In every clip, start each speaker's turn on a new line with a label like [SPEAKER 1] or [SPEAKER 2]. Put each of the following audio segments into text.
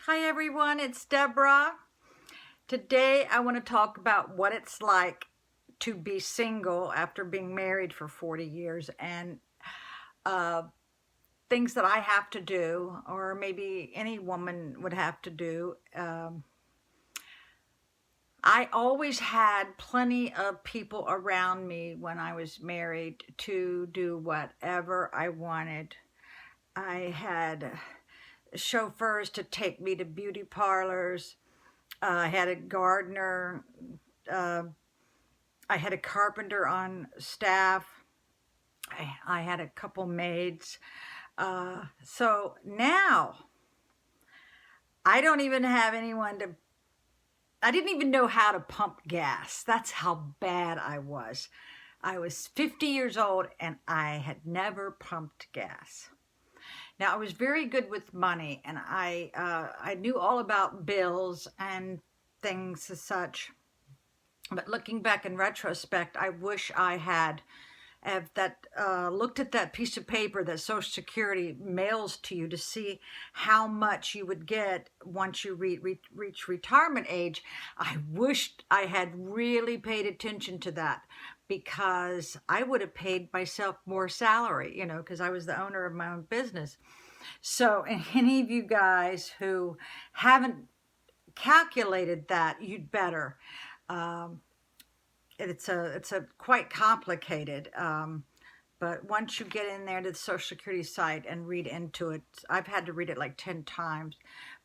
[SPEAKER 1] Hi everyone, it's Deborah. Today I want to talk about what it's like to be single after being married for 40 years and uh, things that I have to do, or maybe any woman would have to do. I always had plenty of people around me when I was married to do whatever I wanted. I had chauffeurs to take me to beauty parlors. I had a gardener. Uh, I had a carpenter on staff. I had a couple maids. So now I don't even have anyone to, I didn't even know how to pump gas. That's how bad I was. I was 50 years old and I had never pumped gas. Now I was very good with money, and I knew all about bills and things as such. But looking back in retrospect, I wish I had have that looked at that piece of paper that Social Security mails to you to see how much you would get once you reach retirement age. I wished I had really paid attention to that, because I would have paid myself more salary, because I was the owner of my own business. So, and any of you guys who haven't calculated that, you'd better. Um, it's a quite complicated, but once you get in there to the Social Security site and read into it, I've had to read it like 10 times.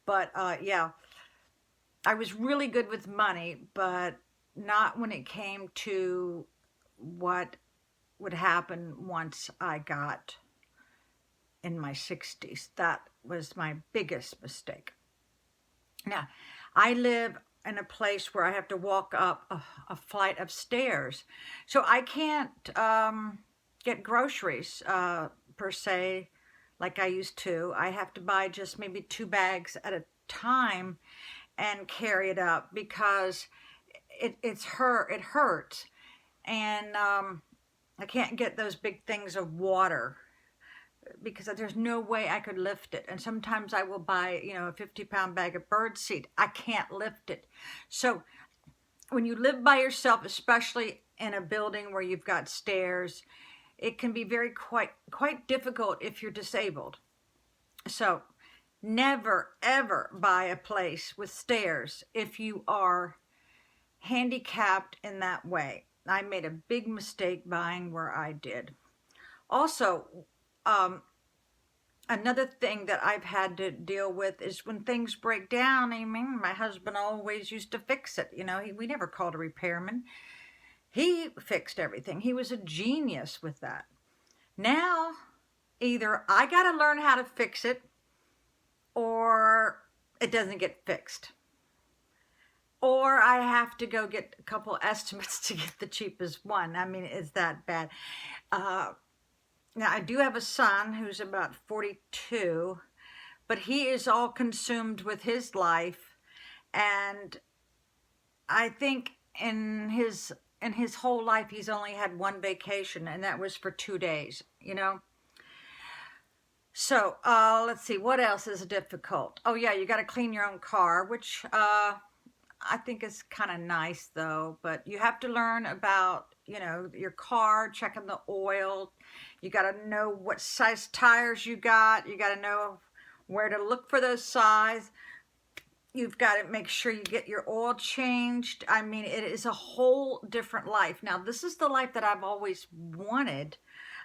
[SPEAKER 1] But yeah, I was really good with money, but not when it came to what would happen once I got in my 60s. That was my biggest mistake. Now, I live in a place where I have to walk up a flight of stairs. So I can't get groceries per se like I used to. I have to buy just maybe 2 bags at a time and carry it up, because it hurts. And I can't get those big things of water, because there's no way I could lift it. And sometimes I will buy, a 50-pound bag of birdseed. I can't lift it. So when you live by yourself, especially in a building where you've got stairs, it can be quite difficult if you're disabled. So never, ever buy a place with stairs if you are handicapped in that way. I made a big mistake buying where I did. Also, another thing that I've had to deal with is when things break down. I mean, my husband always used to fix it. We never called a repairman. He fixed everything. He was a genius with that. Now, either I got to learn how to fix it, or it doesn't get fixed. Or I have to go get a couple estimates to get the cheapest one. I mean, it's that bad. Now, I do have a son who's about 42, but he is all consumed with his life. And I think in his whole life, he's only had one vacation, and that was for 2 days, So, let's see, what else is difficult? Oh yeah, you got to clean your own car, which I think is kind of nice though, but you have to learn about, your car, checking the oil. You got to know what size tires you got. You got to know where to look for those size. You've got to make sure you get your oil changed. I mean, it is a whole different life. Now, this is the life that I've always wanted.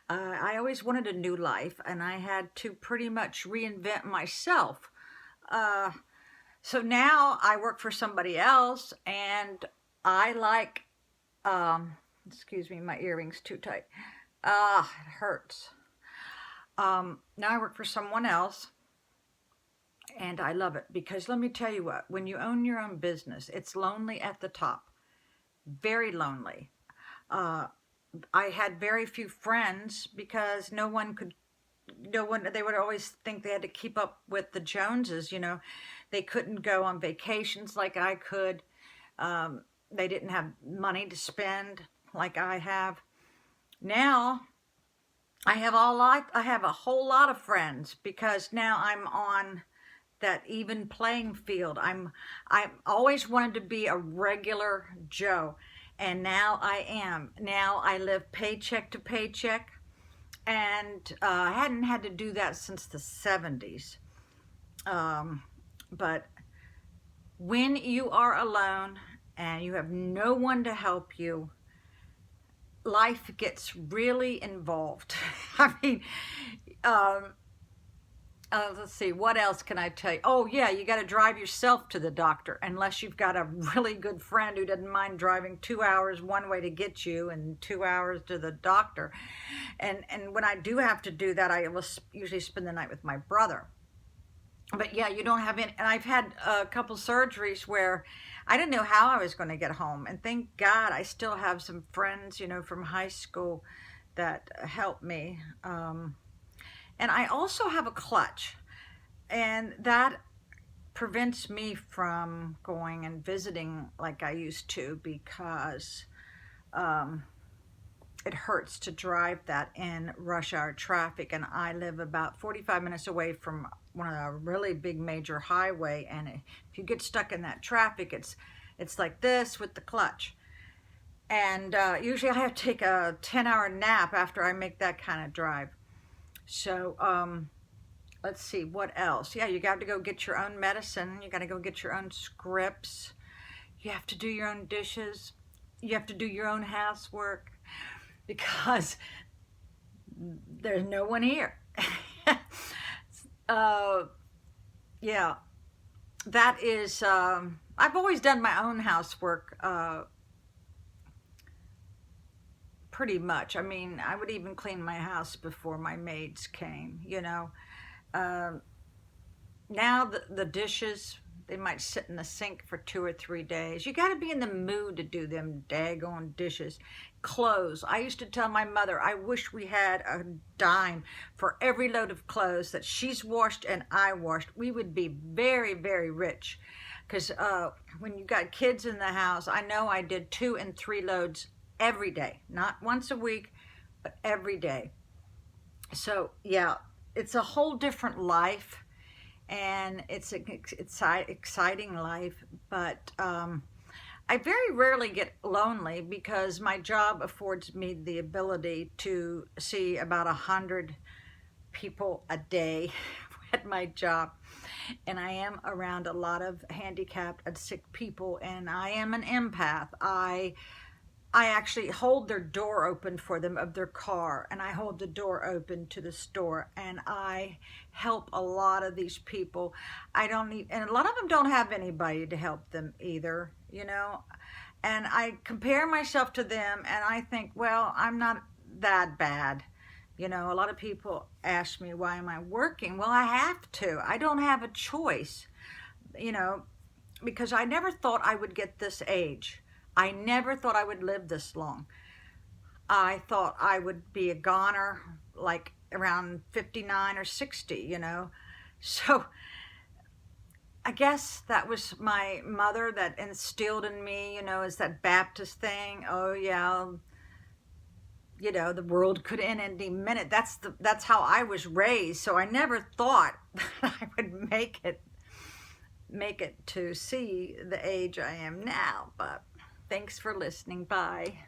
[SPEAKER 1] I always wanted a new life, and I had to pretty much reinvent myself. So now I work for somebody else, and I like, excuse me, my earring's too tight. It hurts. Now I work for someone else, and I love it, because let me tell you what, when you own your own business, it's lonely at the top. Very lonely. I had very few friends, because they would always think they had to keep up with the Joneses, They couldn't go on vacations like I could. They didn't have money to spend like I have. Now, I have a whole lot of friends, because now I'm on that even playing field. I always wanted to be a regular Joe, and now I am. Now I live paycheck to paycheck, and I hadn't had to do that since the 70s. But when you are alone and you have no one to help you, life gets really involved. I mean, let's see, what else can I tell you? Oh, yeah, you got to drive yourself to the doctor unless you've got a really good friend who doesn't mind driving 2 hours one way to get you and 2 hours to the doctor. And when I do have to do that, I will usually spend the night with my brother. But yeah, you don't have any, and I've had a couple surgeries where I didn't know how I was going to get home. And thank God I still have some friends, from high school that help me. And I also have a clutch, and that prevents me from going and visiting like I used to, because it hurts to drive that in rush hour traffic. And I live about 45 minutes away from one of the really big major highway, and if you get stuck in that traffic, it's like this with the clutch. And usually I have to take a 10-hour nap after I make that kind of drive. So let's see, what else? Yeah, you got to go get your own medicine. You got to go get your own scripts. You have to do your own dishes. You have to do your own housework, because there's no one here. Yeah, that is, I've always done my own housework, pretty much. I mean, I would even clean my house before my maids came, Now the dishes, they might sit in the sink for 2 or 3 days. You got to be in the mood to do them daggone dishes. Clothes. I used to tell my mother, I wish we had a dime for every load of clothes that she's washed and I washed. We would be very, very rich. Because when you got kids in the house, I know I did 2 and 3 loads every day. Not once a week, but every day. So, yeah, it's a whole different life. And it's an exciting life, but I very rarely get lonely, because my job affords me the ability to see about 100 people a day at my job. And I am around a lot of handicapped and sick people, and I am an empath. I actually hold their door open for them of their car, and I hold the door open to the store, and I help a lot of these people. And a lot of them don't have anybody to help them either, and I compare myself to them, and I think, well, I'm not that bad. A lot of people ask me, why am I working? Well, I have to. I don't have a choice, because I never thought I would get this age. I never thought I would live this long. I thought I would be a goner like around 59 or 60, So I guess that was my mother that instilled in me, is that Baptist thing. Oh yeah, the world could end any minute. That's how I was raised. So I never thought that I would make it to see the age I am now. But thanks for listening. Bye.